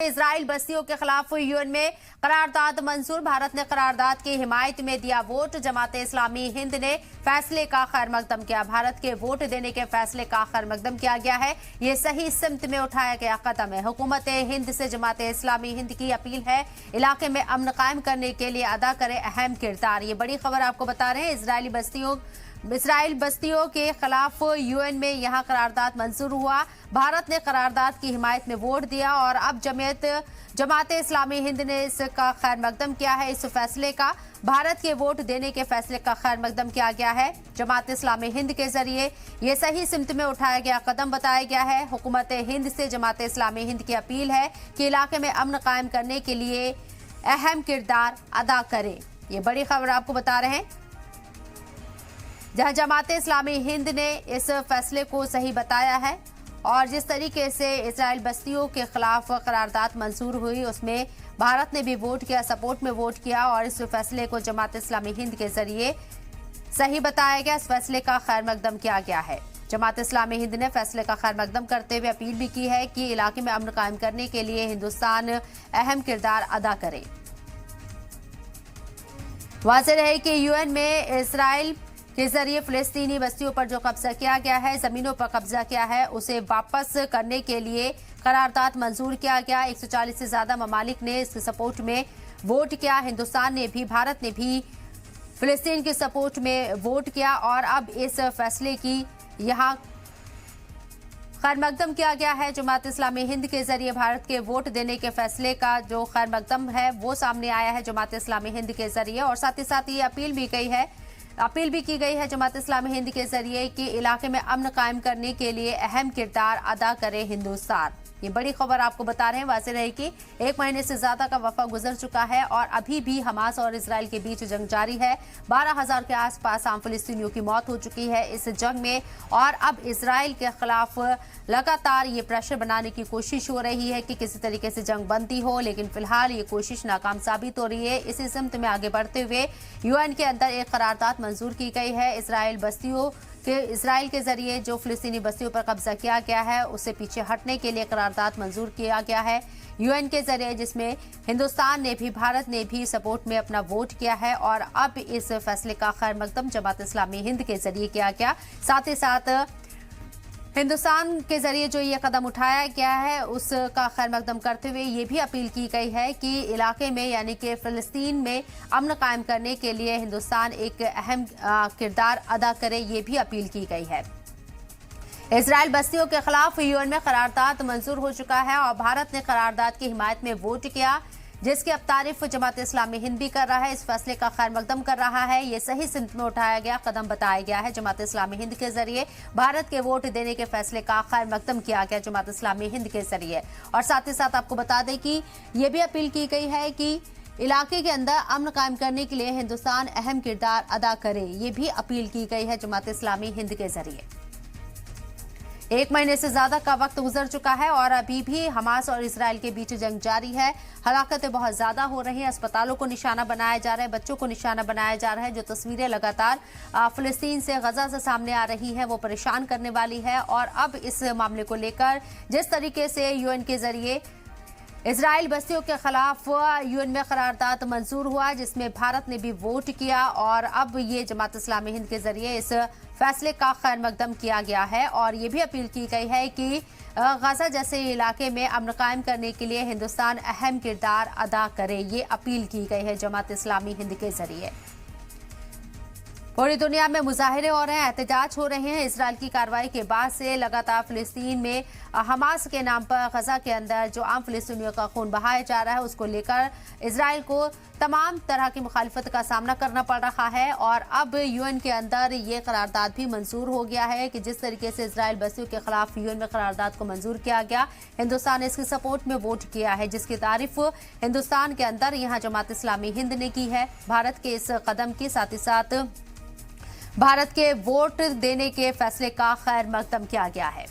Israel बस्तियों के खिलाफ यूएन में करारदाद मंजूर। भारत ने करारदाद की हिमायत में दिया वोट। जमाते इस्लामी हिंद ने फैसले का खैर मकदम किया। भारत के वोट देने के फैसले का खैर मकदम किया गया है। ये सही सिमत में उठाया गया कदम है। हुकूमत हिंद से जमाते इस्लामी हिंद की अपील है, इलाके में अमन कायम करने के लिए अदा करे अहम किरदार। ये बड़ी खबर आपको बता रहे हैं। इजराइल बस्तियों के खिलाफ यूएन में यहां करारदाद मंजूर हुआ। भारत ने करारदाद की हिमायत में वोट दिया और अब जमाते इस्लामी हिंद ने इसका खैर मकदम किया है। इस फैसले का भारत के वोट देने के फैसले का खैर मकदम किया गया है। जमात इस्लामी हिंद के जरिए ये सही सिमत में उठाया गया कदम बताया गया है। हुकूमत हिंद से जमात इस्लामी हिंद की अपील है कि इलाके में अमन कायम करने के लिए अहम किरदार अदा करे। ये बड़ी खबर आपको बता रहे हैं, जहां जमात इस्लामी हिंद ने इस फैसले को सही बताया है और जिस तरीके से इजराइल बस्तियों के खिलाफ करारदाद मंजूर हुई उसमें भारत ने भी वोट किया, सपोर्ट में वोट किया और इस फैसले को जमात इस्लामी हिंद के जरिए सही बताया गया। इस फैसले का खैर मकदम किया गया है। जमात इस्लामी हिंद ने फैसले का खैर मकदम करते हुए अपील भी की है कि इलाके में अमन कायम करने के लिए हिंदुस्तान अहम किरदार अदा करे। वाज़ेह रहे कि यूएन में इजराइल के जरिए फिलिस्तीनी बस्तियों पर जो कब्जा किया गया है, जमीनों पर कब्जा किया है, उसे वापस करने के लिए करारदाद मंजूर किया गया। 140 से ज्यादा ममालिक ने इसके सपोर्ट में वोट किया। हिंदुस्तान ने भी, भारत ने भी फिलिस्तीन के सपोर्ट में वोट किया और अब इस फैसले की यहां खैर मकदम किया गया है। जमात इस्लामी हिंद के जरिए भारत के वोट देने के फैसले का जो खैर मकदम है वो सामने आया है जमात इस्लामी हिंद के जरिए और साथ ही साथ ये अपील भी की गई है जमात इस्लामी हिंद के जरिए कि इलाके में अमन कायम करने के लिए अहम किरदार अदा करे हिंदुस्तान। ये बड़ी खबर आपको बता रहे हैं। वाज़ेह रहे कि 1 महीने से ज्यादा का वफा गुजर चुका है और अभी भी हमास और इजराइल के बीच जंग जारी है। 12,000 के आसपास आम फिलिस्तीनियों की मौत हो चुकी है इस जंग में और अब इजराइल के खिलाफ लगातार ये प्रेशर बनाने की कोशिश हो रही है कि किसी तरीके से जंग बंदी हो, लेकिन फिलहाल ये कोशिश नाकाम साबित हो रही है। इसी सिमत में आगे बढ़ते हुए यूएन के अंदर एक करारदाद मंजूर की गई है। इजराइल के जरिए जो फिलिस्तीनी बस्तियों पर कब्जा किया गया है उससे पीछे हटने के लिए करारदाद मंजूर किया गया है यूएन के जरिए, जिसमें हिंदुस्तान ने भी, भारत ने भी सपोर्ट में अपना वोट किया है और अब इस फैसले का खैर मकदम जमात इस्लामी हिंद के जरिए किया गया। साथ ही साथ हिंदुस्तान के जरिए जो ये कदम उठाया गया है उसका खैर मकदम करते हुए ये भी अपील की गई है कि इलाके में यानी कि फिलिस्तीन में अमन कायम करने के लिए हिंदुस्तान एक अहम किरदार अदा करे। ये भी अपील की गई है। इजराइल बस्तियों के खिलाफ यूएन में करारदाद मंजूर हो चुका है और भारत ने करारदाद की हिमायत में वोट किया, जिसकी अब तारीफ जमात इस्लामी हिंद भी कर रहा है। इस फैसले का खैर मकदम कर रहा है। ये सही सिमत में उठाया गया कदम बताया गया है। जमात इस्लामी हिंद के जरिए भारत के वोट देने के फैसले का खैर मकदम किया गया जमात इस्लामी हिंद के जरिए और साथ ही साथ आपको बता दें कि ये भी अपील की गई है कि इलाके के अंदर अमन कायम करने के लिए हिंदुस्तान अहम किरदार अदा करे। ये भी अपील की गई है जमात इस्लामी हिंद के जरिए। 1 महीने से ज्यादा का वक्त गुजर चुका है और अभी भी हमास और इजराइल के बीच जंग जारी है। हलाकतें बहुत ज्यादा हो रही हैं। अस्पतालों को निशाना बनाया जा रहा है, बच्चों को निशाना बनाया जा रहा है। जो तस्वीरें लगातार फिलिस्तीन से, गजा से सामने आ रही हैं वो परेशान करने वाली है और अब इस मामले को लेकर जिस तरीके से यूएन के जरिए इजराइल बस्तियों के खिलाफ यूएन में करारदाद मंजूर हुआ, जिसमें भारत ने भी वोट किया और अब ये जमात इस्लामी हिंद के जरिए इस फैसले का खैर मकदम किया गया है और ये भी अपील की गई है कि गजा जैसे इलाके में अमन कायम करने के लिए हिंदुस्तान अहम किरदार अदा करे। ये अपील की गई है जमात इस्लामी हिंद के जरिए। पूरी दुनिया में मुजाहिरे हो रहे हैं, एहतजाज हो रहे हैं। इजराइल की कार्रवाई के बाद से लगातार फिलिस्तीन में हमास के नाम पर गजा के अंदर जो आम फिलिस्तीनियों का खून बहाया जा रहा है उसको लेकर इजराइल को तमाम तरह की मुखालिफत का सामना करना पड़ रहा है और अब यूएन के अंदर ये करारदाद भी मंजूर हो गया है कि जिस तरीके से इजराइल बस्तियों के खिलाफ यूएन में करारदाद को मंजूर किया गया, हिंदुस्तान ने इसके सपोर्ट में वोट किया है, जिसकी तारीफ हिंदुस्तान के अंदर यहाँ जमात इस्लामी हिंद ने की है। भारत के इस कदम की, साथ ही साथ भारत के वोट देने के फैसले का खैर मकदम किया गया है।